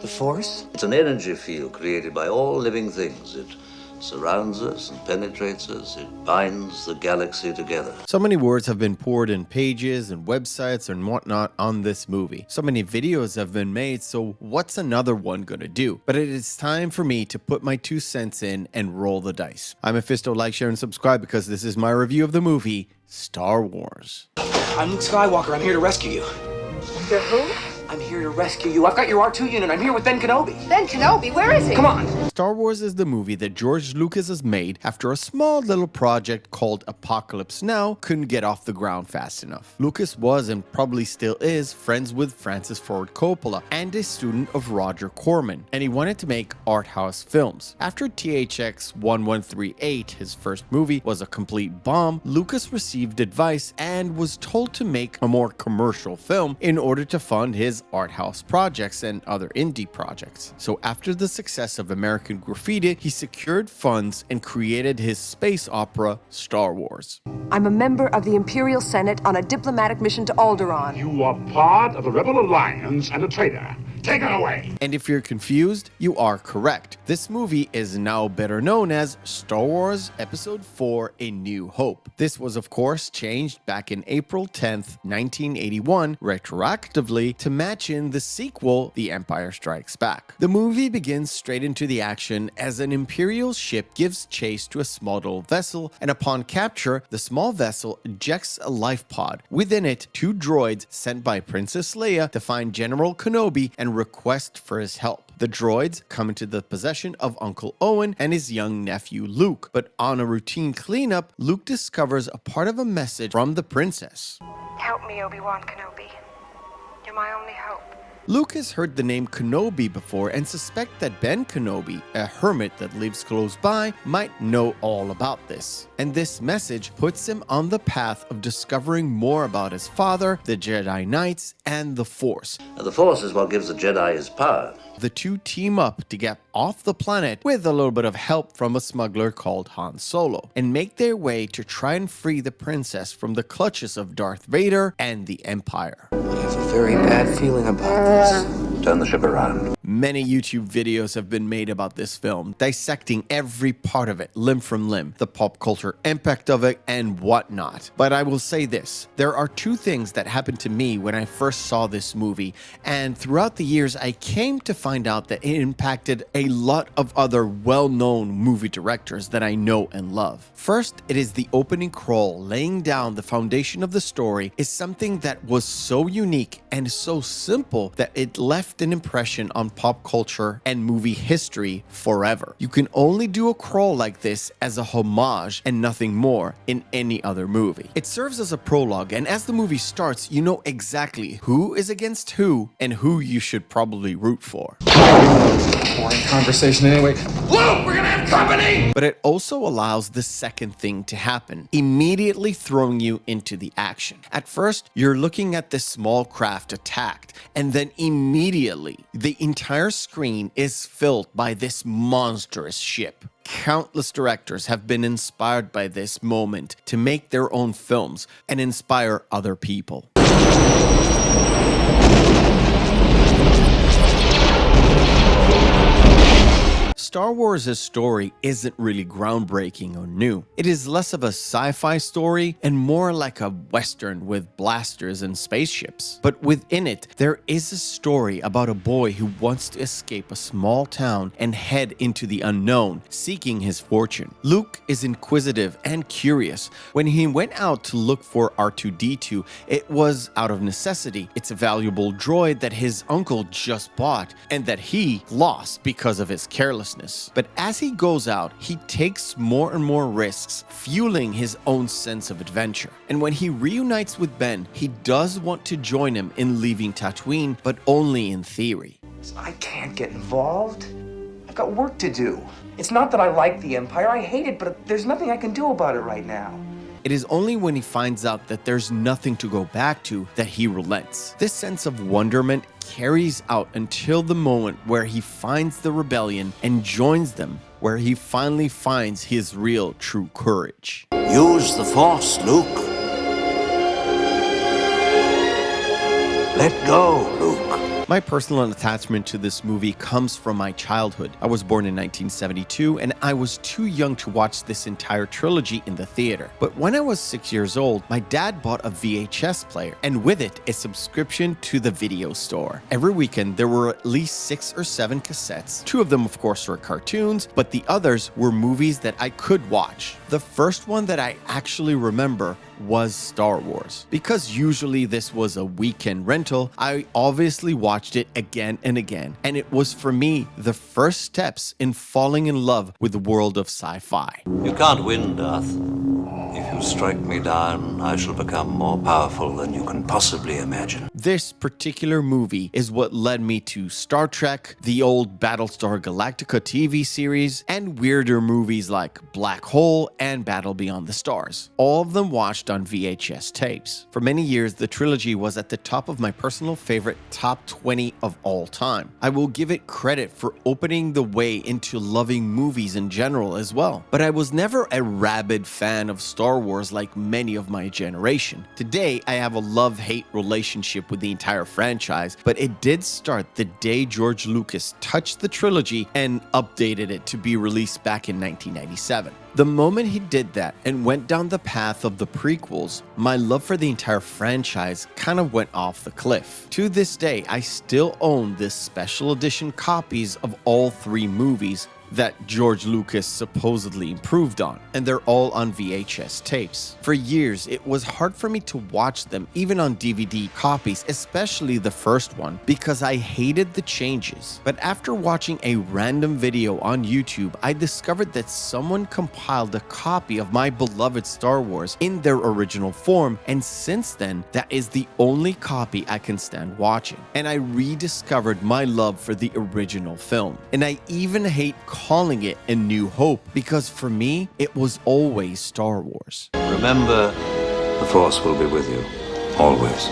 The Force? It's an energy field created by all living things. It surrounds us and penetrates us. It binds the galaxy together. So many words have been poured in pages and websites and whatnot on this movie. So many videos have been made, so what's another one gonna do? But it is time for me to put my 2 cents in and roll the dice. I'm Meffistoe, like, share, and subscribe because this is my review of the movie Star Wars. I'm Luke Skywalker. I'm here to rescue you. You're who? I'm here to rescue you. I've got your R2 unit. I'm here with Ben Kenobi. Ben Kenobi? Where is he? Come on. Star Wars is the movie that George Lucas has made after a small little project called Apocalypse Now couldn't get off the ground fast enough. Lucas was, and probably still is, friends with Francis Ford Coppola and a student of Roger Corman, and he wanted to make art house films. After THX 1138, his first movie, was a complete bomb, Lucas received advice and was told to make a more commercial film in order to fund his art house projects and other indie projects. So after the success of American Graffiti, he secured funds and created his space opera Star Wars. I'm a member of the Imperial Senate on a diplomatic mission to Alderaan. You are part of the Rebel Alliance and a traitor. Take it away! And if you're confused, you are correct. This movie is now better known as Star Wars Episode 4: A New Hope. This was of course changed back in April 10th, 1981, retroactively to match in the sequel, The Empire Strikes Back. The movie begins straight into the action as an Imperial ship gives chase to a small little vessel, and upon capture, the small vessel ejects a life pod. Within it, 2 droids sent by Princess Leia to find General Kenobi and request for his help. The droids come into the possession of Uncle Owen and his young nephew Luke, but on a routine cleanup, Luke discovers a part of a message from the princess. Help me, Obi-Wan Kenobi. You're my only hope. Luke has heard the name Kenobi before and suspect that Ben Kenobi, a hermit that lives close by, might know all about this. And this message puts him on the path of discovering more about his father, the Jedi Knights, and the Force. And the Force is what gives the Jedi his power. The 2 team up to get off the planet with a little bit of help from a smuggler called Han Solo and make their way to try and free the princess from the clutches of Darth Vader and the Empire. I have a very bad feeling about this. Turn the ship around. Many YouTube videos have been made about this film, dissecting every part of it, limb from limb, the pop culture impact of it, and whatnot. But I will say this, there are 2 things that happened to me when I first saw this movie, and throughout the years I came to find out that it impacted a lot of other well-known movie directors that I know and love. First, it is the opening crawl. Laying down the foundation of the story is something that was so unique and so simple that it left an impression on pop culture and movie history forever. You can only do a crawl like this as a homage and nothing more in any other movie. It serves as a prologue, and as the movie starts, you know exactly who is against who and who you should probably root for. Boring conversation anyway. Luke, we're gonna have company! But it also allows the second thing to happen, immediately throwing you into the action. At first, you're looking at this small craft attacked, and then immediately, the entire screen is filled by this monstrous ship. Countless directors have been inspired by this moment to make their own films and inspire other people. Star Wars' story isn't really groundbreaking or new. It is less of a sci-fi story and more like a western with blasters and spaceships. But within it, there is a story about a boy who wants to escape a small town and head into the unknown, seeking his fortune. Luke is inquisitive and curious. When he went out to look for R2-D2, it was out of necessity. It's a valuable droid that his uncle just bought and that he lost because of his carelessness. But as he goes out, he takes more and more risks, fueling his own sense of adventure. And when he reunites with Ben, he does want to join him in leaving Tatooine, but only in theory. I can't get involved. I've got work to do. It's not that I like the Empire. I hate it, but there's nothing I can do about it right now. It is only when he finds out that there's nothing to go back to that he relents. This sense of wonderment carries out until the moment where he finds the rebellion and joins them, where he finally finds his real true courage. Use the Force, Luke. Let go, Luke. My personal attachment to this movie comes from my childhood. I was born in 1972 and I was too young to watch this entire trilogy in the theater. But when I was 6 years old, my dad bought a VHS player and with it a subscription to the video store. Every weekend there were at least 6 or 7 cassettes. 2 of them of course were cartoons, but the others were movies that I could watch. The first one that I actually remember was Star Wars. Because usually this was a weekend rental, I obviously watched it again and again, and it was for me the first steps in falling in love with the world of sci-fi. You can't win, Darth. If you strike me down, I shall become more powerful than you can possibly imagine. This particular movie is what led me to Star Trek, the old Battlestar Galactica TV series, and weirder movies like Black Hole and Battle Beyond the Stars. All of them watched on VHS tapes. For many years, the trilogy was at the top of my personal favorite top 20 of all time. I will give it credit for opening the way into loving movies in general as well. But I was never a rabid fan of Star Wars like many of my generation. Today, I have a love-hate relationship with the entire franchise, but it did start the day George Lucas touched the trilogy and updated it to be released back in 1997. The moment he did that and went down the path of the prequels, my love for the entire franchise kind of went off the cliff. To this day, I still own this special edition copies of all 3 movies that George Lucas supposedly improved on, and they're all on VHS tapes. For years, it was hard for me to watch them even on DVD copies, especially the first one, because I hated the changes. But after watching a random video on YouTube, I discovered that someone compiled a copy of my beloved Star Wars in their original form, and since then, that is the only copy I can stand watching. And I rediscovered my love for the original film. And I even hate calling it A New Hope, because for me, it was always Star Wars. Remember, the Force will be with you, always.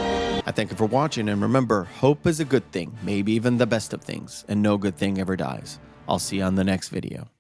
I thank you for watching, and remember, hope is a good thing, maybe even the best of things, and no good thing ever dies. I'll see you on the next video.